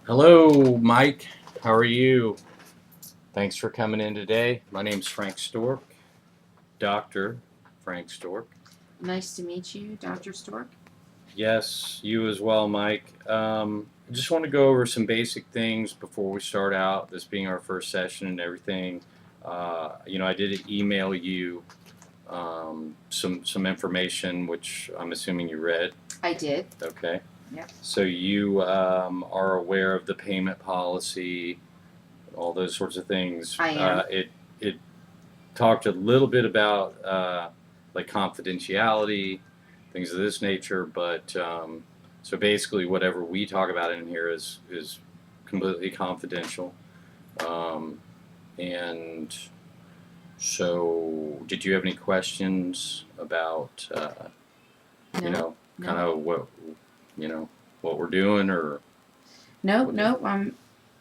Hello, Mike. How are you? Thanks for coming in today. My name's Frank Stork, Dr. Frank Stork. Nice to meet you, Dr. Stork. Yes, you as well, Mike. I just want to go over some basic things before we start out, this being our first session and everything. I did email you some information, which I'm assuming you read. I did. Okay. Yep. So you are aware of the payment policy, all those sorts of things. I am. It talked a little bit about like confidentiality, things of this nature, but so basically whatever we talk about in here is completely confidential. Um, and so, did you have any questions about No, kind no, of what we're doing or no, what? no.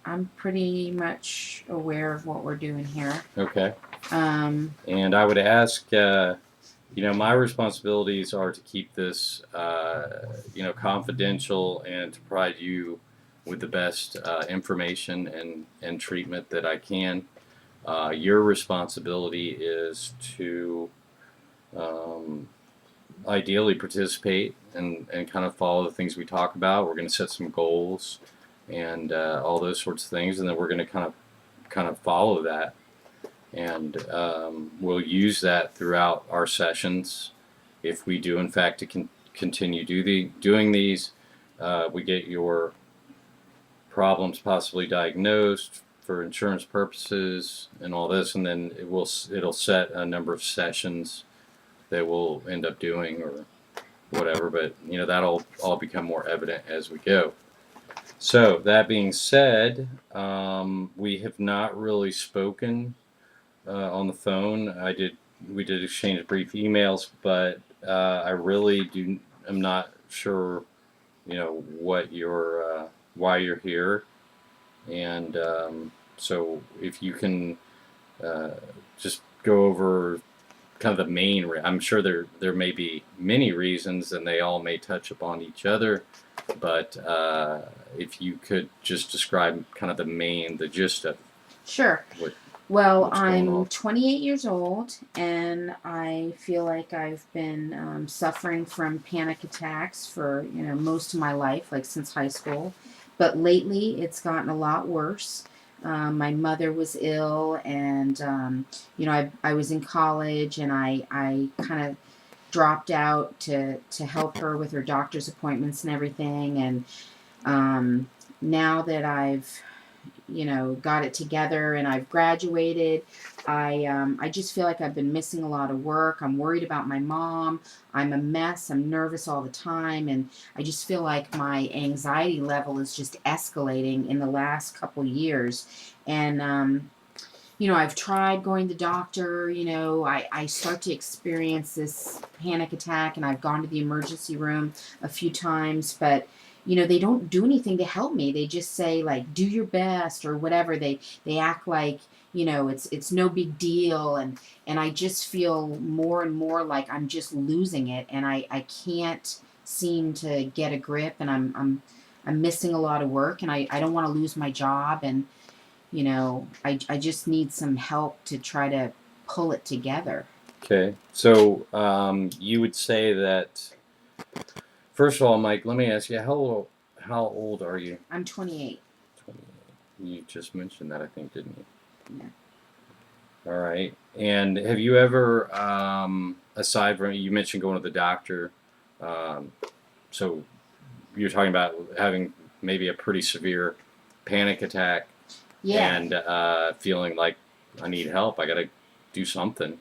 I'm pretty much aware of what we're doing here. Okay. Um, And I would ask, my responsibilities are to keep this, confidential and to provide you with the best information and treatment that I can. Your responsibility is to um, ideally participate and kind of follow the things we talk about. We're going to set some goals and all those sorts of things, and then we're going to kind of follow that and we'll use that throughout our sessions. If we do, in fact, to continue doing these, we get your problems possibly diagnosed for insurance purposes and all this, and then it'll set a number of sessions that we'll end up doing or whatever. But that'll all become more evident as we go. So that being said, we have not really spoken on the phone. We did exchange brief emails, but I really am not sure, what why you're here, and so if you can uh, just go over kind of the main. I'm sure there may be many reasons, and they all may touch upon each other, but if you could just describe kind of the gist of sure. what Well, what's going I'm on. 28 years old, and I feel like I've been suffering from panic attacks for most of my life, like since high school. But lately, it's gotten a lot worse. My mother was ill, and I was in college, and I kind of dropped out to help her with her doctor's appointments and everything. And now that I've got it together and I've graduated, I just feel like I've been missing a lot of work. I'm worried about my mom. I'm a mess. I'm nervous all the time, and I just feel like my anxiety level is just escalating in the last couple years. And I've tried going to the doctor. I start to experience this panic attack, and I've gone to the emergency room a few times, but they don't do anything to help me. They just say, like, do your best or whatever. They act like it's no big deal, and I just feel more and more like I'm just losing it, and I can't seem to get a grip, and I'm missing a lot of work, and I don't want to lose my job, and I just need some help to try to pull it together. Okay, so you would say that first of all, Mike. Let me ask you how old are you? I'm 28. 28. You just mentioned that, I think, didn't you? Yeah. All right. And have you ever, aside from you mentioned going to the doctor, um, so you're talking about having maybe a pretty severe panic attack Yeah. and feeling like I need help. I got to do something.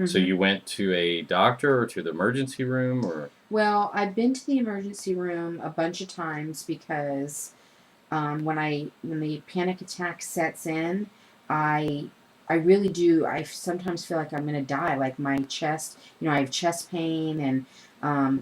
So Hmm. you went to a doctor or to the emergency room or Well, I've been to the emergency room a bunch of times because when the panic attack sets in, I I really do. I sometimes feel like I'm gonna die. Like my chest, I have chest pain, and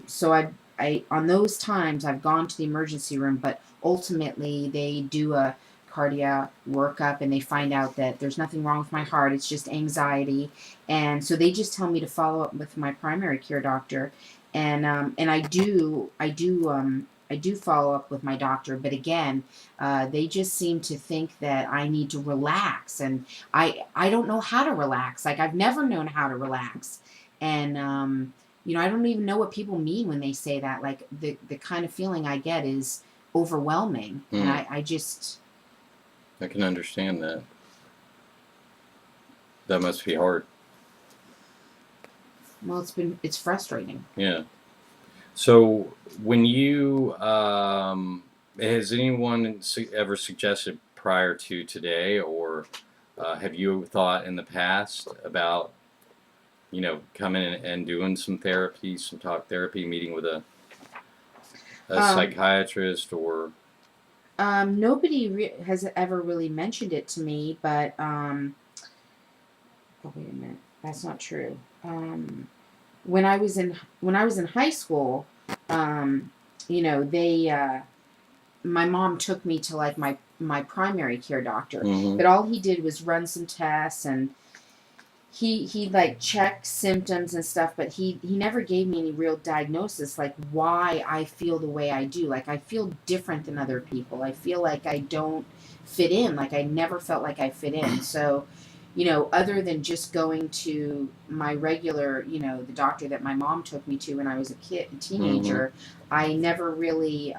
so I on those times I've gone to the emergency room, but ultimately they do a cardiac workup and they find out that there's nothing wrong with my heart. It's just anxiety, and so they just tell me to follow up with my primary care doctor, and I do I do follow up with my doctor, but again, they just seem to think that I need to relax, and I don't know how to relax. Like I've never known how to relax, and I don't even know what people mean when they say that. Like the kind of feeling I get is overwhelming, and Mm, I just I can understand that. That must be hard. well, it's frustrating. Yeah. So when you has anyone ever suggested prior to today, or have you thought in the past about coming in and doing some therapy, some talk therapy, meeting with a Um, psychiatrist, or Nobody has ever really mentioned it to me, but oh wait a minute, that's not true. When I was in high school, they my mom took me to like my primary care doctor, mm-hmm, but all he did was run some tests, and he like checked symptoms and stuff, but he never gave me any real diagnosis like why I feel the way I do. Like I feel different than other people. I feel like I don't fit in. Like I never felt like I fit in. So, other than just going to my regular, the doctor that my mom took me to when I was a mm-hmm, teenager, I never really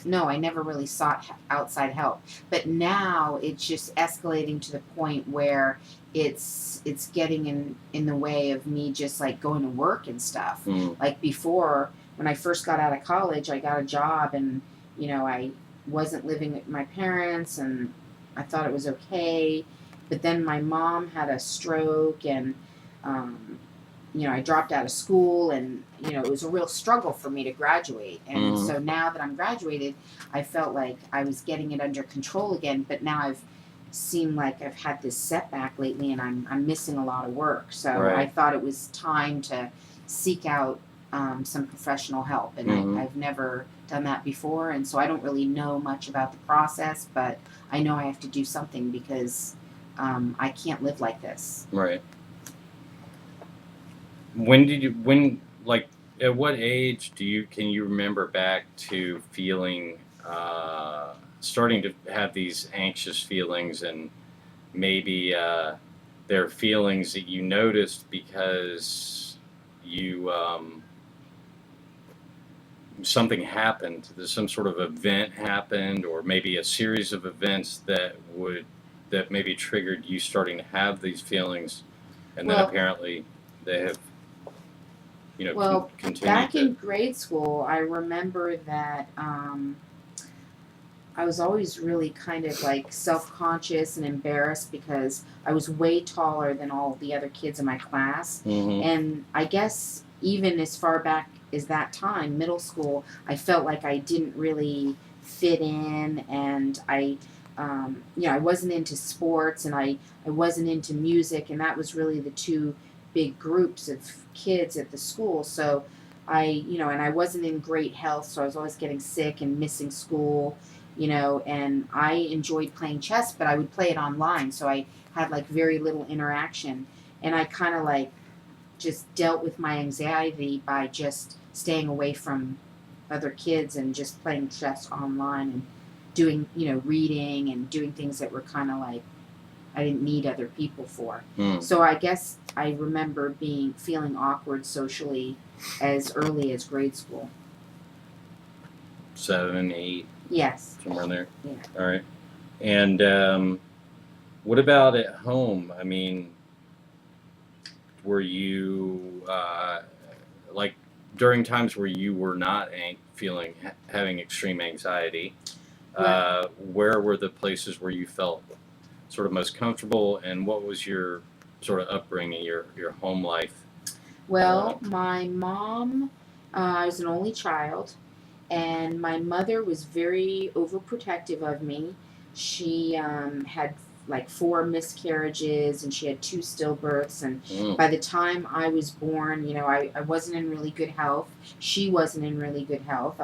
no, I never really sought outside help. But now it's just escalating to the point where it's getting in the way of me just like going to work and stuff. mm, Like before, when I first got out of college, I got a job, and I wasn't living with my parents, and I thought it was okay. But then my mom had a stroke, and um, I dropped out of school, and, it was a real struggle for me to graduate. And mm-hmm, so now that I'm graduated, I felt like I was getting it under control again, but now I've seemed like I've had this setback lately, and I'm missing a lot of work. So I right, thought it was time to seek out some professional help. And mm-hmm, I've never done that before. And so I don't really know much about the process, but I know I have to do something because I can't live like this. right. When like at what age can you remember back to feeling starting to have these anxious feelings, and maybe there are feelings that you noticed because you something happened, there's some sort of event happened, or maybe a series of events that maybe triggered you starting to have these feelings, and then Well, apparently they have Well, continued back to. in grade school, I remember that I was always really kind of like self conscious and embarrassed because I was way taller than all the other kids in my class. Hmm. And I guess even as far back as that time, middle school, I felt like I didn't really fit in, and I wasn't into sports, and I wasn't into music, and that was really the two big groups of kids at the school. So and I wasn't in great health, so I was always getting sick and missing school, and I enjoyed playing chess, but I would play it online, so I had like very little interaction, and I kind of like just dealt with my anxiety by just staying away from other kids and just playing chess online and doing, reading and doing things that were kind of like I didn't need other people for. Mm. So I guess I remember feeling awkward socially as early as grade school. 7, 8, Yes. somewhere in there. Yeah. All right. And what about at home? I mean, were you like during times where you were not having extreme anxiety? Well, Where were the places where you felt sort of most comfortable, and what was your sort of upbringing, your home life? Uh, my mom, I was an only child, and my mother was very overprotective of me. She had like four miscarriages, and she had two stillbirths. And mm, by the time I was born, I wasn't in really good health. She wasn't in really good health.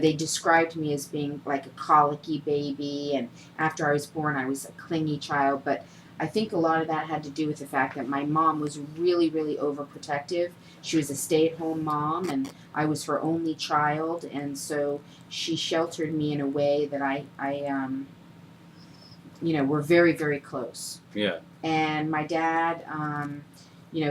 They described me as being like a colicky baby, and after I was born, I was a clingy child. But I think a lot of that had to do with the fact that my mom was really, really overprotective. She was a stay-at-home mom, and I was her only child, and so she sheltered me in a way that we're very, very close. Yeah. And my dad,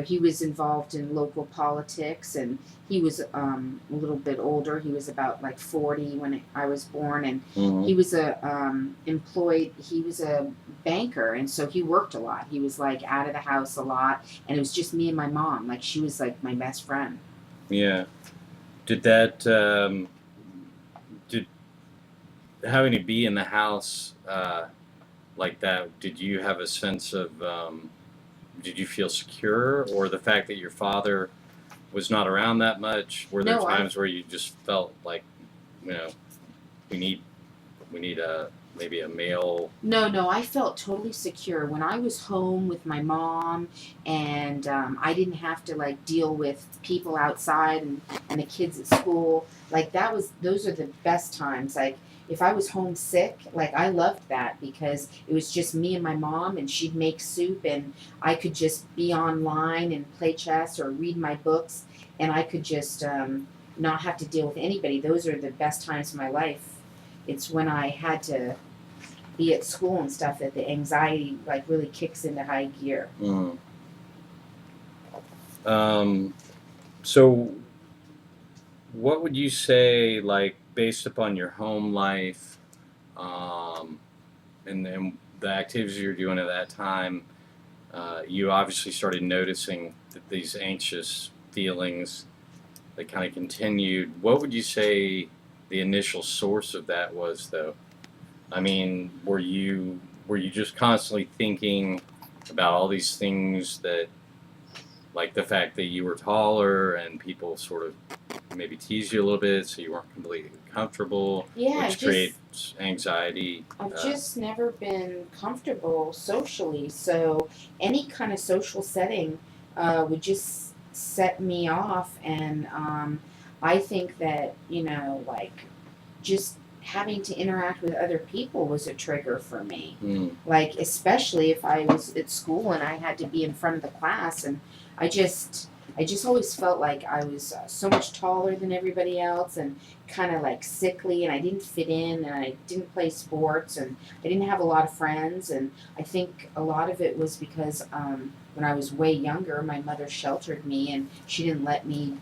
he was involved in local politics, and he was a little bit older. He was about like 40 when I was born, and Hmm. he was employed. He was a banker, and so he worked a lot. He was like out of the house a lot, and it was just me and my mom. Like she was like my best friend. Yeah. Did that did having to be in the house like that? Did you have a sense of did you feel secure, or the fact that your father was not around that much? Were there No, I times where you just felt like, you know, we need we need a maybe a male? No, I felt totally secure when I was home with my mom, and I didn't have to like deal with people outside and the kids at school. Like those are the best times. Like if I was homesick, like I loved that because it was just me and my mom, and she'd make soup, and I could just be online and play chess or read my books, and I could just not have to deal with anybody. Those are the best times of my life. It's when I had to be at school and stuff that the anxiety like really kicks into high gear. Mm. Um, so what would you say, like, based upon your home life, um, and then the activities you were doing at that time? You obviously started noticing that these anxious feelings that kind of continued. What would you say the initial source of that was, though? I mean, were you just constantly thinking about all these things that, like the fact that you were taller and people sort of maybe tease you a little bit, so you weren't completely comfortable, Yeah, which creates anxiety? I've just never been comfortable socially, so any kind of social setting would just set me off, and I think that like just having to interact with other people was a trigger for me. Mm, Like, especially if I was at school and I had to be in front of the class, and I just, I just always felt like I was so much taller than everybody else, and kind of like sickly, and I didn't fit in, and I didn't play sports, and I didn't have a lot of friends. And I think a lot of it was because when I was way younger, my mother sheltered me, and she didn't let me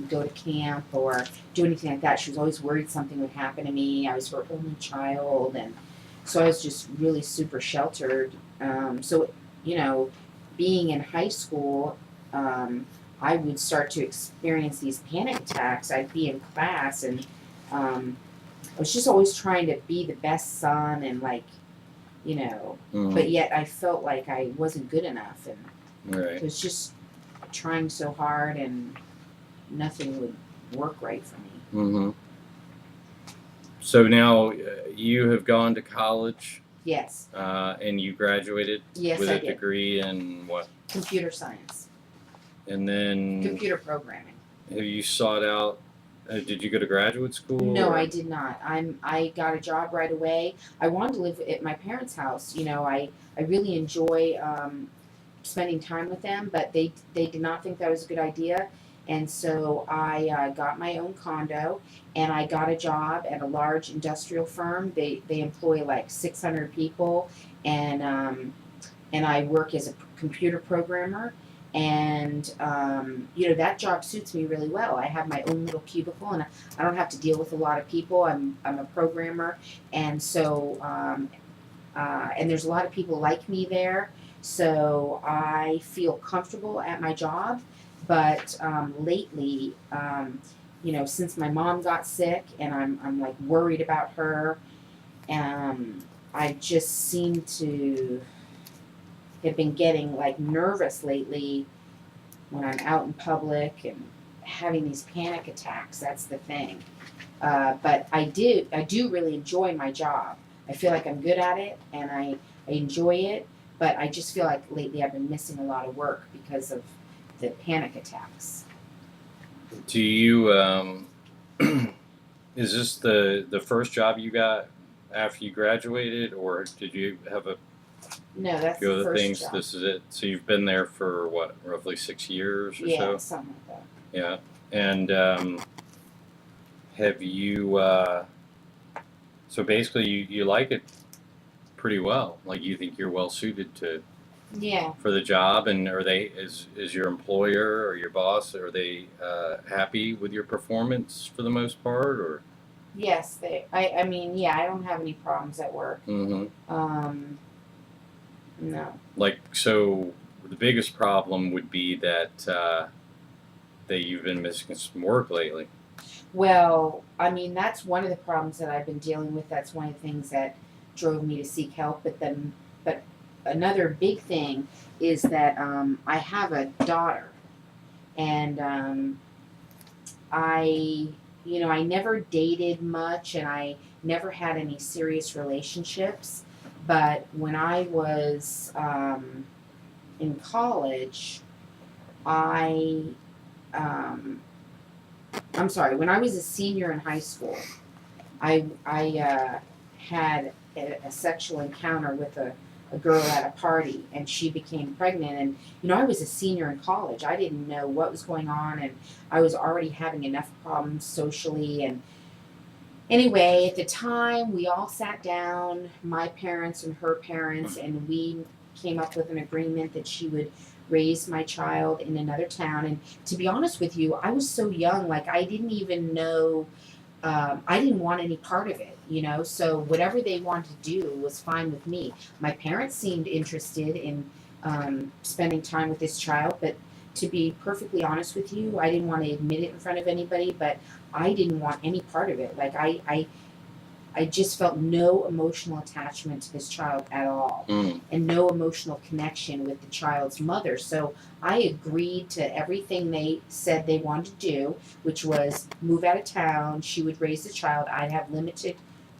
go to camp or do anything like that. She was always worried something would happen to me. I was her only child, and so I was just really super sheltered. So, you know, being in high school, I would start to experience these panic attacks. I'd be in class, and um, I was just always trying to be the best son, and like, but mm, yet I felt like I wasn't good enough, and it right. was just trying so hard, and nothing would work right for me. Hmm. So now you have gone to college, Yes, and you graduated yes, with I a did. degree in what? Computer science, And then computer programming. have you sought out? Did you go to graduate school No, I or? did not. I got a job right away. I wanted to live at my parents' house. I really enjoy spending time with them, but they did not think that was a good idea. And so I got my own condo, and I got a job at a large industrial firm. They employ like 600 people, and I work as a computer programmer. And that job suits me really well. I have my own little cubicle, and I don't have to deal with a lot of people. I'm a programmer, and so and there's a lot of people like me there. So I feel comfortable at my job. But lately, since my mom got sick, and I'm like worried about her, um, I just seem to have been getting like nervous lately when I'm out in public and having these panic attacks. That's the thing. But I do really enjoy my job. I feel like I'm good at it, and I enjoy it. But I just feel like lately I've been missing a lot of work because of the panic attacks. Do you is this the first job you got after you graduated, or did you have No, that's few the other first things. job. This is it. So you've been there for what, roughly 6 years or Yeah, so? something like that. Yeah. And have you? So basically, you like it pretty well. Like you think you're well suited to Yeah. for the job, and are they is your employer or your boss, are they happy with your performance for the most part, or? Yes, I mean, yeah, I don't have any problems at work. Mm-hmm. No. Like, so the biggest problem would be that that you've been missing some work lately. Well, I mean, that's one of the problems that I've been dealing with. That's one of the things that drove me to seek help. But another big thing is that I have a daughter, and I never dated much, and I never had any serious relationships. But when I was in college, I um, I'm sorry, when I was a senior in high school, I had a sexual encounter with a girl at a party, and she became pregnant. And I was a senior in college. I didn't know what was going on, and I was already having enough problems socially. And anyway, at the time, we all sat down, my parents and her parents, and we came up with an agreement that she would raise my child in another town. And to be honest with you, I was so young, like I didn't even know, I didn't want any part of it. So whatever they wanted to do was fine with me. My parents seemed interested in spending time with this child, but to be perfectly honest with you, I didn't want to admit it in front of anybody, but I didn't want any part of it. Like I just felt no emotional attachment to this child at all, Mm. and no emotional connection with the child's mother. So I agreed to everything they said they wanted to do, which was move out of town. She would raise the child. I'd have limited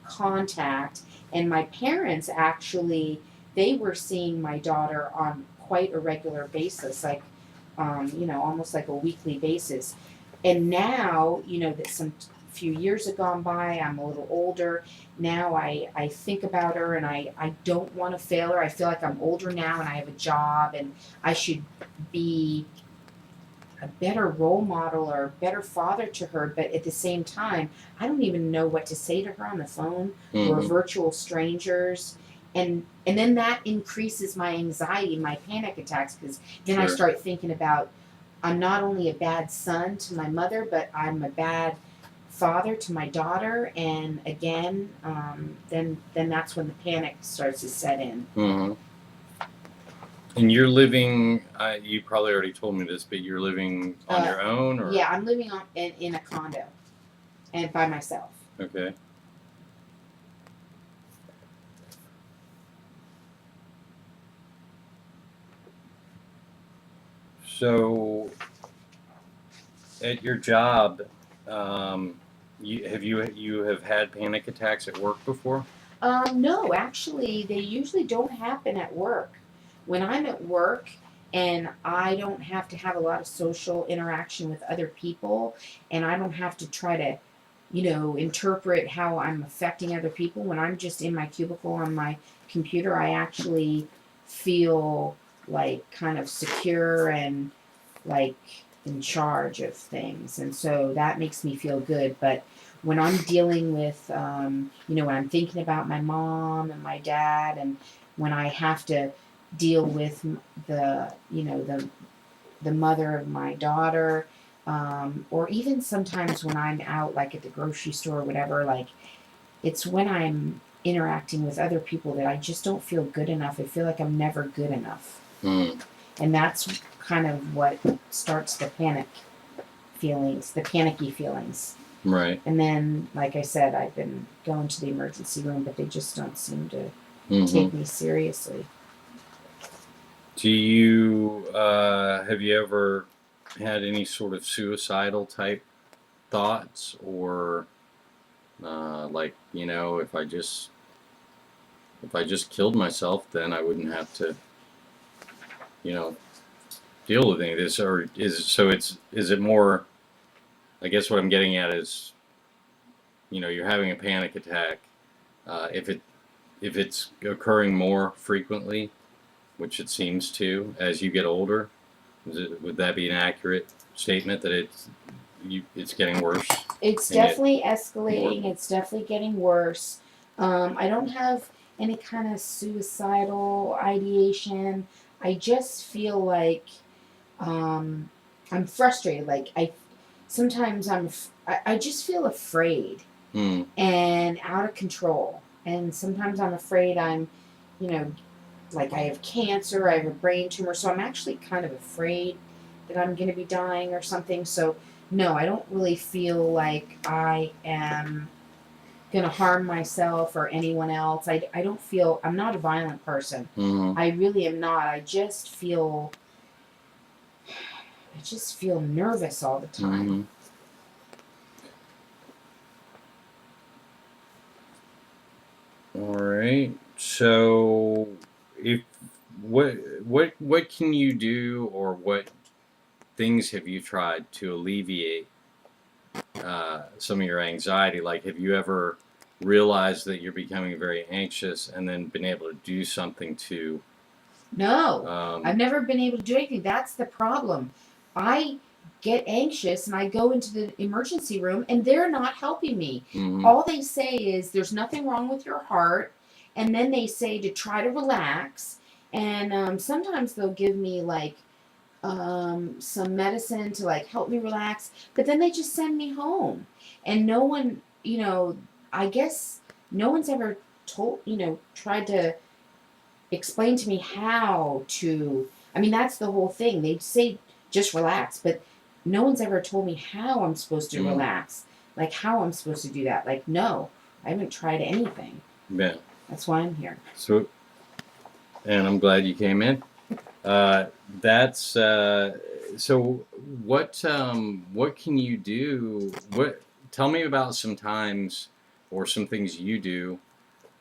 contact. And my parents actually, they were seeing my daughter on quite a regular basis, like, almost like a weekly basis. And now, that some few years have gone by, I'm a little older. Now I think about her, and I don't want to fail her. I feel like I'm older now and I have a job, and I should be a better role model or a better father to her. But at the same time, I don't even know what to say to her on the phone. We're Mm-hmm. virtual strangers. And then that increases my anxiety, my panic attacks, because then I Sure. start thinking about, I'm not only a bad son to my mother, but I'm a bad father to my daughter. And again, then that's when the panic starts to set in. Mm-hmm. And you're living, you probably already told me this, but you're living on your own, or? Yeah, I'm living in a condo and by myself. Okay. So, at your job, you have had panic attacks at work before? No, actually, they usually don't happen at work. When I'm at work and I don't have to have a lot of social interaction with other people, and I don't have to try to, interpret how I'm affecting other people, when I'm just in my cubicle on my computer, I actually feel like kind of secure and like in charge of things. And so that makes me feel good. But when I'm dealing with, when I'm thinking about my mom and my dad, and when I have to deal with the mother of my daughter, or even sometimes when I'm out, like at the grocery store or whatever, like it's when I'm interacting with other people that I just don't feel good enough. I feel like I'm never good enough. Mm. And that's kind of what starts the panicky feelings. Right. And then, like I said, I've been going to the emergency room, but they just don't seem to Mm-hmm. take me seriously. Do you have you ever had any sort of suicidal type thoughts, or like, if I just killed myself, then I wouldn't have to, you know, deal with any of this, or is it more? I guess what I'm getting at is, you're having a panic attack. If it's occurring more frequently, which it seems to as you get older. Would that be an accurate statement that it's getting worse? It's And yet definitely more. escalating. It's definitely getting worse. I don't have any kind of suicidal ideation. I just feel like um, I'm frustrated. Like I sometimes I just feel afraid Hmm. and out of control. And sometimes I'm afraid I'm, you know, like I have cancer, I have a brain tumor, so I'm actually kind of afraid that I'm going to be dying or something. So, no, I don't really feel like I am going to harm myself or anyone else. I don't feel, I'm not a violent person. Hmm. I really am not. I just feel nervous all the time. Hmm. All right. So, if what can you do, or what things have you tried to alleviate some of your anxiety? Like, have you ever realized that you're becoming very anxious and then been able to do something to? No, I've Um, never been able to do anything. That's the problem. I get anxious and I go into the emergency room and they're not helping me. mhm. All they say is there's nothing wrong with your heart. And then they say to try to relax. And sometimes they'll give me like some medicine to like help me relax. But then they just send me home. And no one, I guess no one's ever tried to explain to me how to. I mean, that's the whole thing. They say just relax, but no one's ever told me how I'm supposed to Mm, relax. Like how I'm supposed to do that. Like no, I haven't tried anything. yeah. That's why I'm here. So, and I'm glad you came in. Uh, that's so. What can you do? What? Tell me about some times or some things you do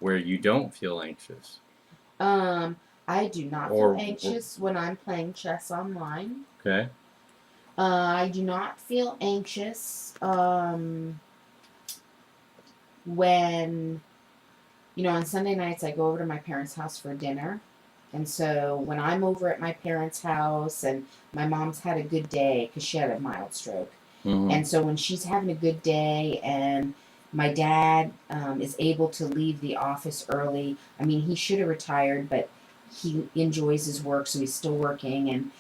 where you don't feel anxious. Um, I do not feel Or anxious when I'm playing chess online. okay. I do not feel anxious when on Sunday nights I go over to my parents' house for dinner. And so when I'm over at my parents' house and my mom's had a good day because she had a mild stroke. Mm-hmm. And so when she's having a good day and my dad is able to leave the office early, I mean, he should have retired, but he enjoys his work, so he's still working. And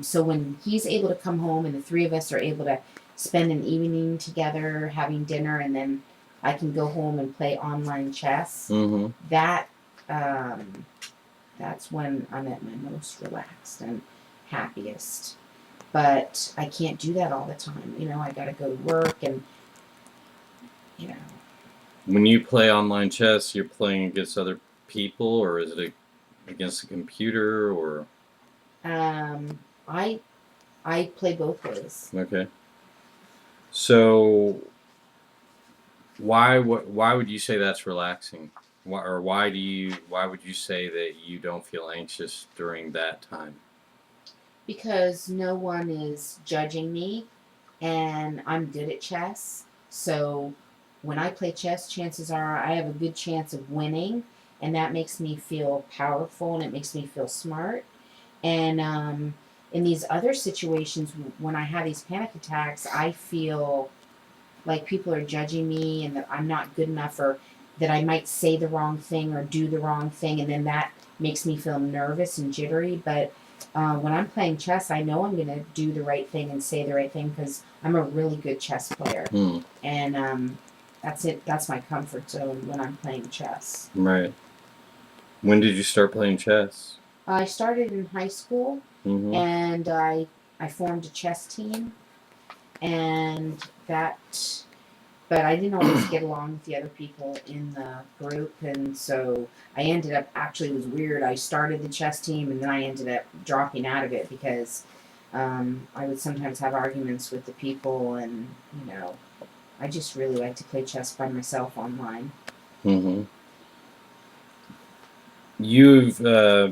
so when he's able to come home and the three of us are able to spend an evening together having dinner and then I can go home and play online chess, Mm-hmm. that that's when I'm at my most relaxed and happiest. But I can't do that all the time. I got to go to work and, you know, When you play online chess, you're playing against other people, or is it against the computer, or um, I I play both ways okay? So why would you say that's relaxing? Why would you say that you don't feel anxious during that time? because no one is judging me and I'm good at chess. So when I play chess, chances are I have a good chance of winning, and that makes me feel powerful and it makes me feel smart. And in these other situations, when I have these panic attacks, I feel like people are judging me and that I'm not good enough or that I might say the wrong thing or do the wrong thing. And then that makes me feel nervous and jittery. But when I'm playing chess, I know I'm going to do the right thing and say the right thing because I'm a really good chess player. Hmm. And that's it. That's my comfort zone when I'm playing chess. Right. When did you start playing chess? I started in high school Mm-hmm. and I formed a chess team and that but I didn't always get along with the other people in the group, and so I ended up actually it was weird. I started the chess team, and then I ended up dropping out of it because I would sometimes have arguments with the people, and I just really like to play chess by myself online. Mm-hmm. You've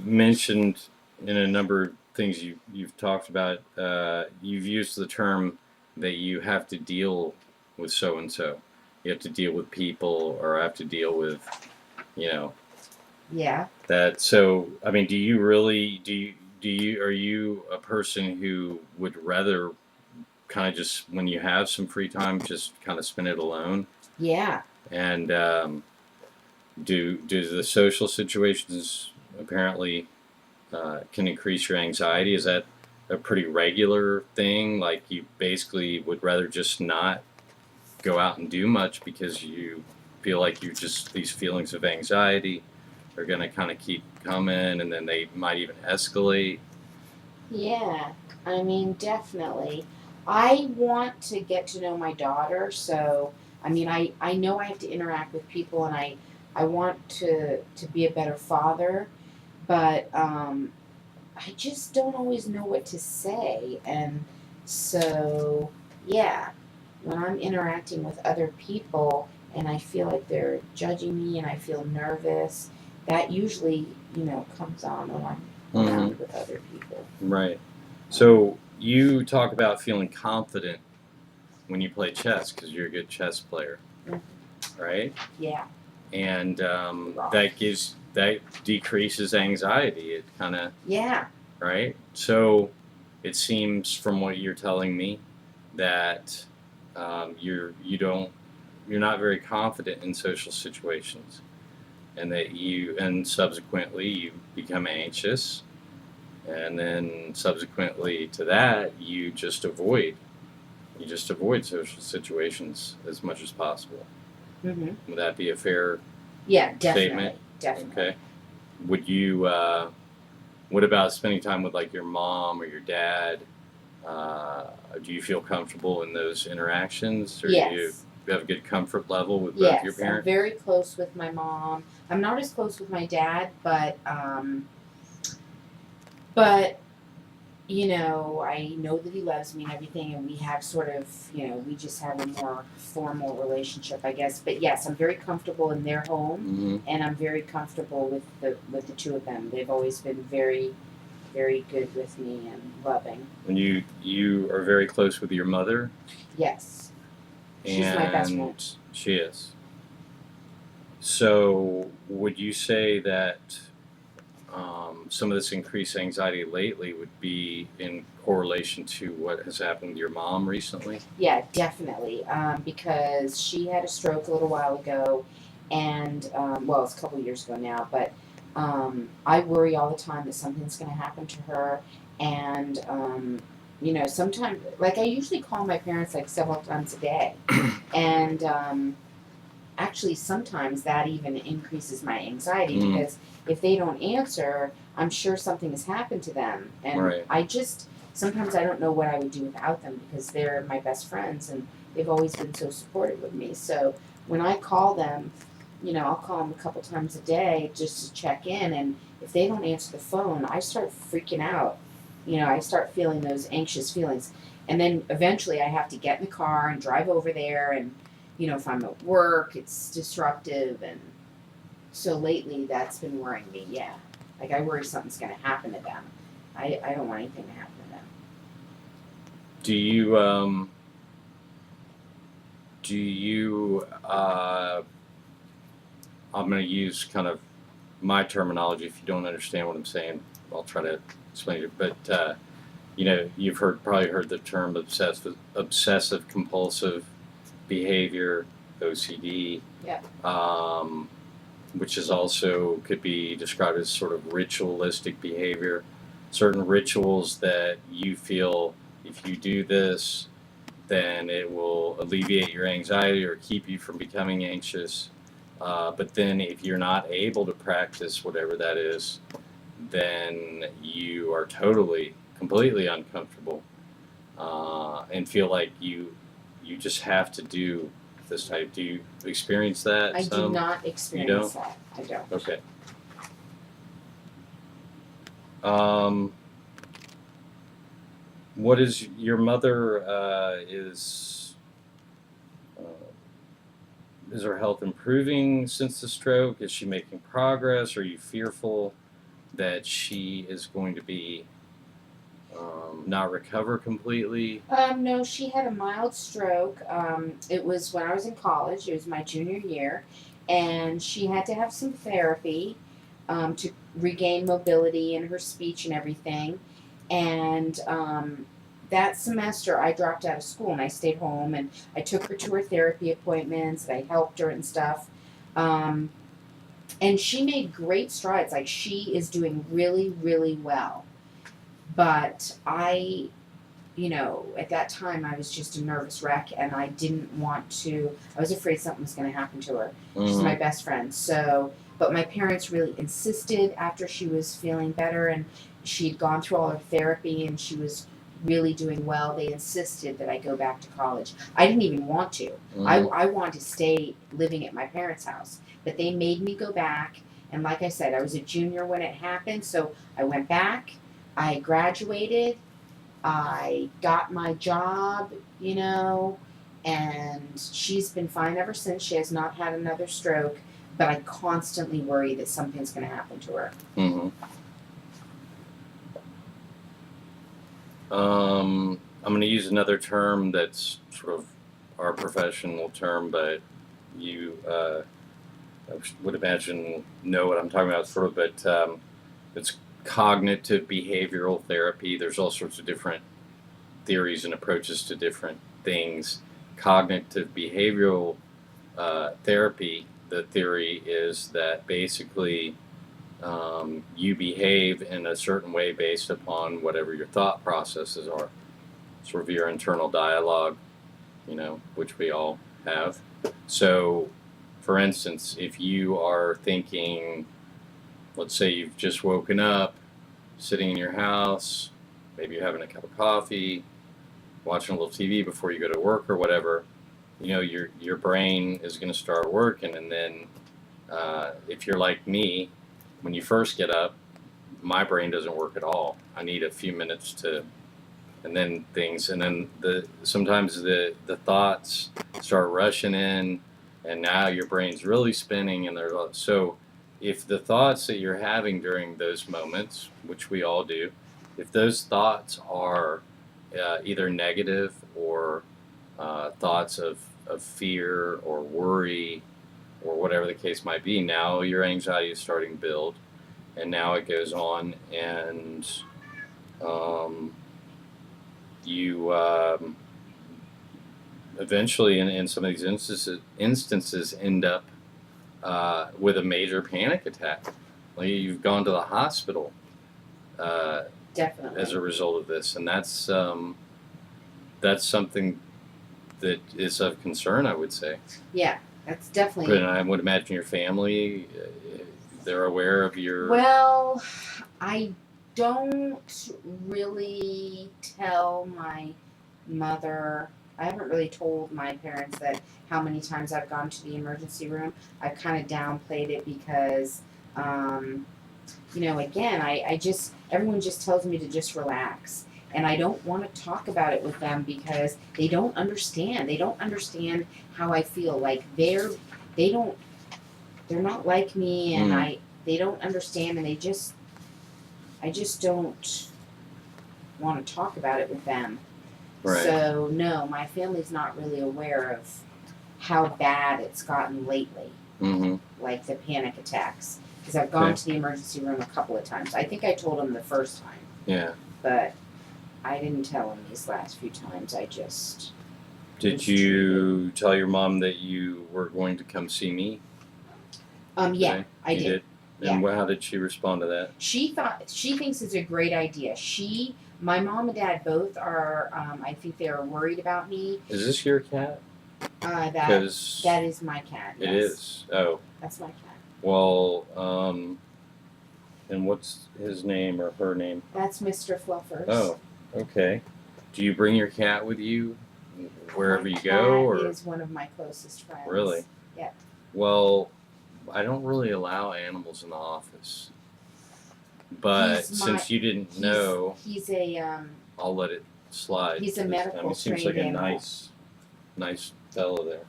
mentioned in a number of things you've talked about. You've used the term that you have to deal with so and so. You have to deal with people, or have to deal with, you know, Yeah. That so I mean, do you really do you are you a person who would rather kind of just when you have some free time just kind of spend it alone? Yeah. And do the social situations apparently can increase your anxiety? Is that a pretty regular thing? Like you basically would rather just not go out and do much because you feel like you just these feelings of anxiety are going to kind of keep coming, and then they might even escalate. Yeah, I mean, definitely. I want to get to know my daughter, so I mean, I know I have to interact with people, and I want to be a better father, but I just don't always know what to say, and so yeah, when I'm interacting with other people and I feel like they're judging me and I feel nervous, that usually comes on when I'm Mm-hmm. around with other people. Right. So you talk about feeling confident when you play chess because you're a good chess player, Mhm. right? Yeah. And Wrong. that decreases anxiety. It kind of Yeah. right. So it seems from what you're telling me that you're not very confident in social situations, and that and subsequently you become anxious, and then subsequently to that you just avoid social situations as much as possible. Mhm. Would that be a fair Yeah, statement? definitely. Definitely. Okay. Would you what about spending time with like your mom or your dad? Do you feel comfortable in those interactions, or do you Yes. have a good comfort level with both your Yes, I'm parents? very close with my mom. I'm not as close with my dad, but I know that he loves me and everything, and we have sort of, we just have a more formal relationship, I guess. But yes, I'm very comfortable in their home, Mm-hmm. and I'm very comfortable with the two of them. They've always been very, very good with me and loving. And you are very close with your mother, Yes, she's my best friend. and she is. So would you say that some of this increased anxiety lately would be in correlation to what has happened with your mom recently? Yeah, definitely. Because she had a stroke a little while ago, and well, it's a couple years ago now, but I worry all the time that something's going to happen to her. And, sometimes, like, I usually call my parents like several times a day. And actually, sometimes that even increases my anxiety Mm, because if they don't answer, I'm sure something has happened to them. And right. sometimes I don't know what I would do without them because they're my best friends and they've always been so supportive of me. So when I call them, I'll call them a couple times a day just to check in. And if they don't answer the phone, I start freaking out. I start feeling those anxious feelings. And then eventually I have to get in the car and drive over there. And, if I'm at work, it's disruptive. And so lately that's been worrying me. Yeah. Like I worry something's going to happen to them. I don't want anything to happen to them. Do you do you I'm going to use kind of my terminology. If you don't understand what I'm saying, I'll try to explain it. But you've probably heard the term obsessive compulsive behavior, OCD, Yeah. which is also could be described as sort of ritualistic behavior. Certain rituals that you feel if you do this, then it will alleviate your anxiety or keep you from becoming anxious. But then if you're not able to practice whatever that is, then you are completely uncomfortable, and feel like you just have to do this type. Do you experience that I do some? not You experience don't? that. I don't. Okay. Um, what is your mother uh, is her health improving since the stroke? Is she making progress? Are you fearful that she is going to be not recover completely? No, she had a mild stroke. It was when I was in college. It was my junior year, and she had to have some therapy. to regain mobility in her speech and everything. And that semester, I dropped out of school and I stayed home and I took her to her therapy appointments and I helped her and stuff. Um, and she made great strides. Like, she is doing really, really well. But at that time, I was just a nervous wreck and I didn't want to, I was afraid something was going to happen to her. She's my best friend. So, but my parents really insisted after she was feeling better and she'd gone through all her therapy and she was really doing well. They insisted that I go back to college. I didn't even want to. I wanted to stay living at my parents' house, but they made me go back. And like I said, I was a junior when it happened. So I went back, I graduated, I got my job, and she's been fine ever since. She has not had another stroke, but I constantly worry that something's going to happen to her. Mm-hmm. I'm going to use another term that's sort of our professional term, but you, I would imagine, know what I'm talking about, sort of, but it's cognitive behavioral therapy. There's all sorts of different theories and approaches to different things. Cognitive behavioral therapy, the theory is that basically you behave in a certain way based upon whatever your thought processes are, sort of your internal dialogue, which we all have. So, for instance, if you are thinking, let's say you've just woken up, sitting in your house, maybe you're having a cup of coffee, watching a little TV before you go to work or whatever, your brain is going to start working. And then if you're like me, when you first get up, my brain doesn't work at all. I need a few minutes and then sometimes the thoughts start rushing in, and now your brain's really spinning, and so if the thoughts that you're having during those moments, which we all do, if those thoughts are either negative or thoughts of fear or worry or whatever the case might be, now your anxiety is starting to build, and now it goes on, and you eventually, in some of these instances end up with a major panic attack. Like, you've gone to the hospital Definitely. as a result of this, and that's something that is of concern, I would say. Yeah, that's definitely. But I would imagine your family, they're aware of your. Well, I don't really tell my mother. I haven't really told my parents that how many times I've gone to the emergency room. I've kind of downplayed it because, again, I just, everyone just tells me to just relax. And I don't want to talk about it with them because they don't understand. They don't understand how I feel. Like, they're not like me, and they don't understand, and I just don't want to talk about it with them. Right. So no, my family's not really aware of how bad it's gotten lately. Mm-hmm. Like the panic attacks, because I've gone to the emergency room a couple of times. I think I told them the first time. Yeah. But I didn't tell them these last few times. I just. Did you tell your mom that you were going to come see me? Yeah, I did. And how did she respond to that? She thinks it's a great idea. My mom and dad both are. I think they are worried about me. Is this your cat? That is my cat. Yes. It is. Oh. That's my cat. Well, and what's his name or her name? That's Mr. Fluffers. Oh, okay. Do you bring your cat with you wherever you go, or? My cat is one of my closest friends. Really? Yeah. Well, I don't really allow animals in the office, but since you didn't know, he's a. I'll let it slide. He's a medical trained. He seems like a nice fellow there.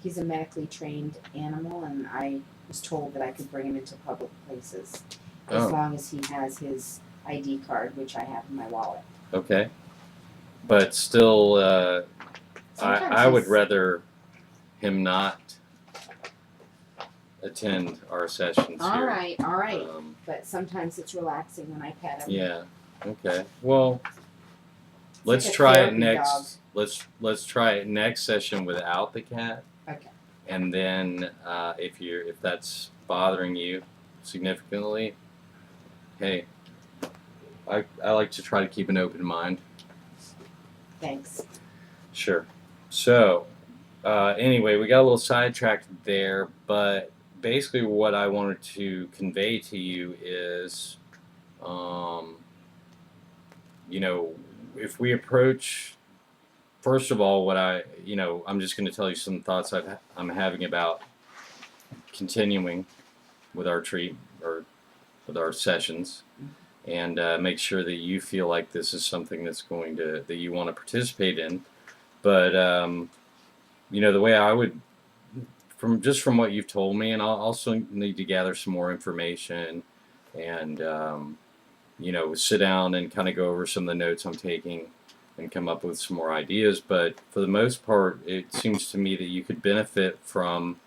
He's a medically trained animal, and I was told that I could bring him into public places as long as he has his ID card, which I have in my wallet. Okay, but still, I would rather him not attend our sessions All here. right, all right. Um, But sometimes it's relaxing when I pet him. yeah. Okay. Well, It's let's like a try it therapy next. Let's try it next session without the cat. Okay. And then if that's bothering you significantly, hey, I like to try to keep an open mind. Thanks. Sure. So anyway, we got a little sidetracked there, but basically what I wanted to convey to you is, um, if we approach, first of all, I'm just going to tell you some thoughts I'm having about continuing with our treat or with our sessions, and make sure that you feel like this is something that you want to participate in. But the way I would, from what you've told me, and I'll also need to gather some more information, and sit down and kind of go over some of the notes I'm taking and come up with some more ideas. But for the most part, it seems to me that you could benefit from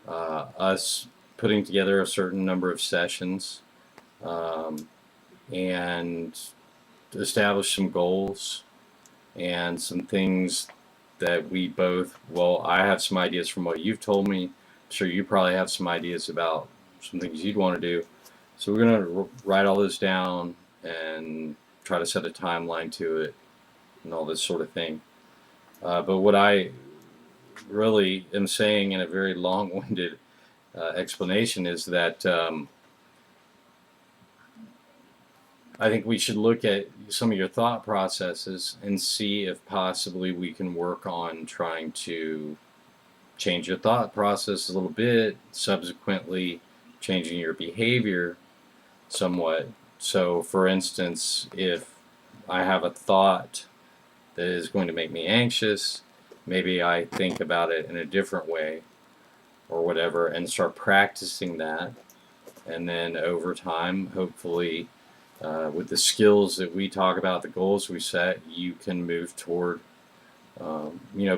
us putting together a certain number of sessions, and establish some goals and some things that we both, well, I have some ideas from what you've told me. I'm sure you probably have some ideas about some things you'd want to do. So we're going to write all this down and try to set a timeline to it and all this sort of thing. But what I really am saying in a very long-winded explanation is that I think we should look at some of your thought processes and see if possibly we can work on trying to change your thought process a little bit, subsequently changing your behavior somewhat. So, for instance, if I have a thought that is going to make me anxious, maybe I think about it in a different way or whatever and start practicing that. And then over time, hopefully, with the skills that we talk about, the goals we set, you can move toward,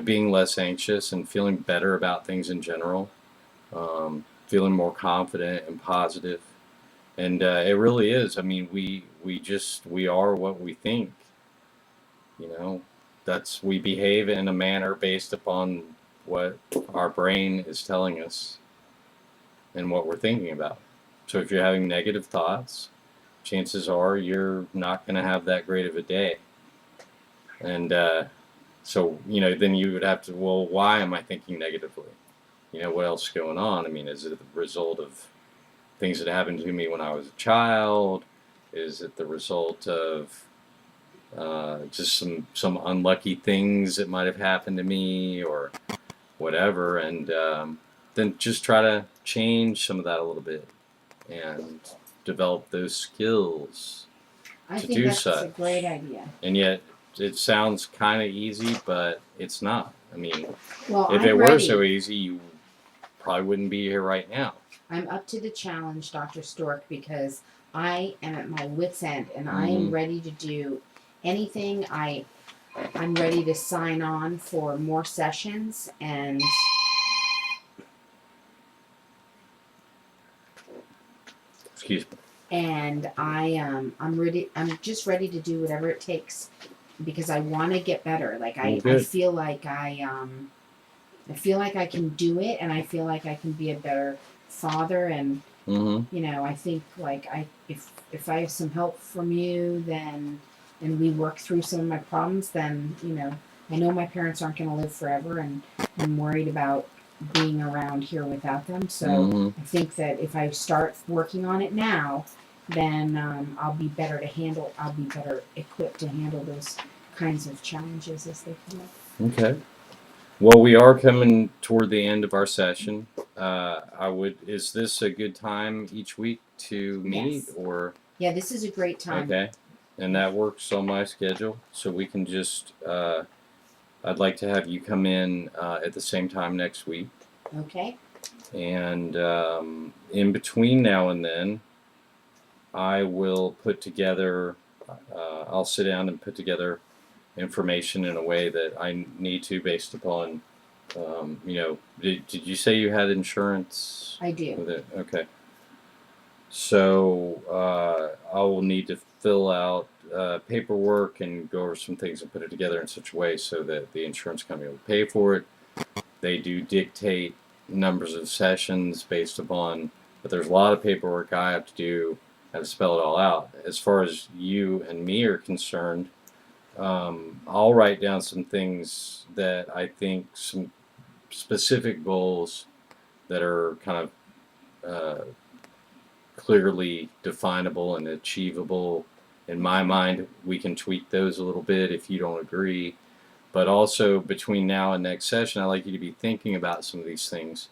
being less anxious and feeling better about things in general, feeling more confident and positive. And it really is. I mean, we are what we think. You know, we behave in a manner based upon what our brain is telling us and what we're thinking about. So if you're having negative thoughts, chances are you're not going to have that great of a day. And so, then you would have to, well, why am I thinking negatively? What else is going on? I mean, is it the result of things that happened to me when I was a child? Is it the result of just some unlucky things that might have happened to me or whatever? And then just try to change some of that a little bit and develop those skills I to think do that's a such. great idea. And yet, it sounds kind of easy, but it's not. I mean, Well, if I'm it ready. were so easy, you probably wouldn't be here right now. I'm up to the challenge, Dr. Stork, because I am at my wit's end and I am ready to do anything. I'm ready to sign on for more sessions and Excuse me. and I'm ready. I'm just ready to do whatever it takes because I want to get better. Like I feel like I feel like I can do it, and I feel like I can be a better father. And I think like if I have some help from you, then and we work through some of my problems, then I know my parents aren't going to live forever, and I'm worried about being around here without them. So I think that if I start working on it now, then I'll be better equipped to handle those kinds of challenges as they come up. Okay. Well, we are coming toward the end of our session. Is this a good time each week to meet? Yes. Or? Yeah, this is a great time. Okay. And that works on my schedule. So we can just, I'd like to have you come in at the same time next week. Okay. And in between now and then, I will put together, I'll sit down and put together information in a way that I need to based upon Did you say you had insurance I do. with it? Okay. So I will need to fill out paperwork and go over some things and put it together in such a way so that the insurance company will pay for it. They do dictate numbers of sessions based upon, but there's a lot of paperwork I have to do. I have to spell it all out. As far as you and me are concerned, I'll write down some things that I think, some specific goals that are kind of clearly definable and achievable. In my mind, we can tweak those a little bit if you don't agree. But also between now and next session, I'd like you to be thinking about some of these things.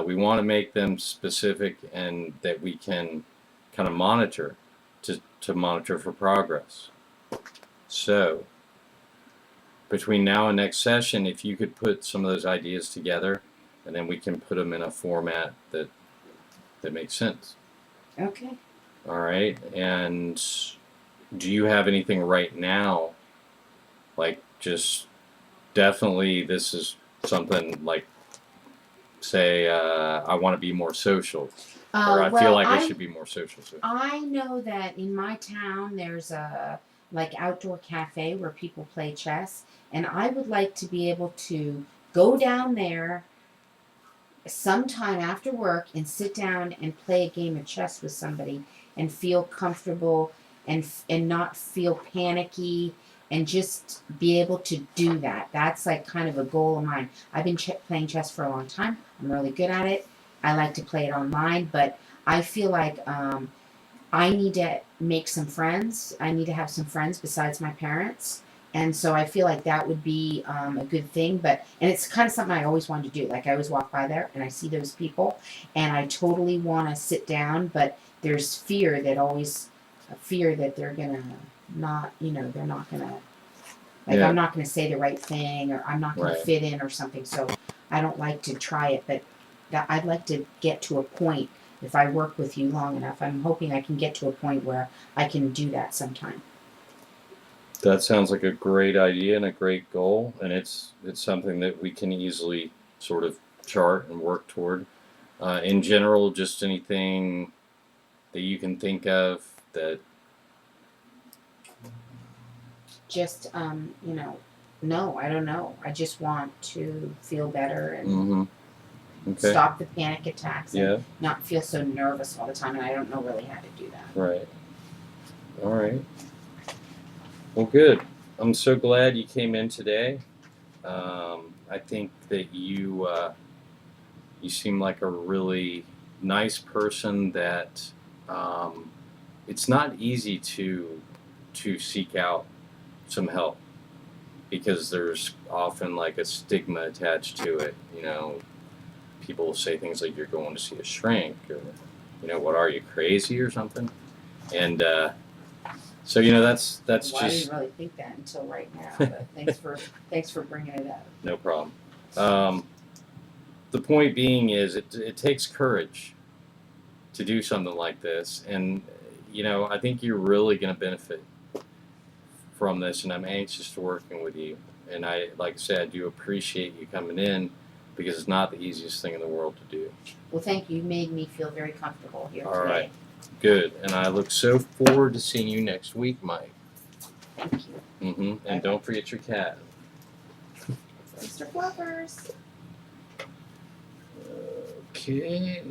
We want to make them specific and that we can kind of monitor to monitor for progress. So between now and next session, if you could put some of those ideas together, and then we can put them in a format that makes sense. Okay. All right. And do you have anything right now? Like, just definitely, this is something like, say, I want to be more social, or I feel like I should be more social. So. I know that in my town there's a like outdoor cafe where people play chess, and I would like to be able to go down there sometime after work and sit down and play a game of chess with somebody and feel comfortable and not feel panicky and just be able to do that. That's like kind of a goal of mine. I've been playing chess for a long time. I'm really good at it. I like to play it online, but I feel like I need to make some friends. I need to have some friends besides my parents. And so I feel like that would be a good thing. And it's kind of something I always wanted to do. Like I always walk by there and I see those people and I totally want to sit down, but there's fear that they're going to not, they're not going to, like, Yeah. I'm not going to say the right thing or I'm not going Right. to fit in or something. So I don't like to try it, but I'd like to get to a point. If I work with you long enough, I'm hoping I can get to a point where I can do that sometime. That sounds like a great idea and a great goal, and it's something that we can easily sort of chart and work toward. In general, just anything that you can think of that. Just, no, I don't know. I just want to feel better and Mm-hmm. Okay. stop the panic attacks and Yeah. not feel so nervous all the time. And I don't know really how to do that. Right. All right. Well, good. I'm so glad you came in today. I think that you seem like a really nice person that it's not easy to seek out some help because there's often like a stigma attached to it. People will say things like you're going to see a shrink or what are you, crazy or something? And so that's Well, I just didn't really think that until right now. But thanks for bringing it up. no problem. The point being is it takes courage to do something like this, and I think you're really going to benefit from this, and I'm anxious to working with you. And like I said, I do appreciate you coming in because it's not the easiest thing in the world to do. Well, thank you. You made me feel very comfortable here All today. right. Good, and I look so forward to seeing you next week, Mike. Thank you. Mm-hmm. And don't forget your cat. Mr. Fluffers. Okay.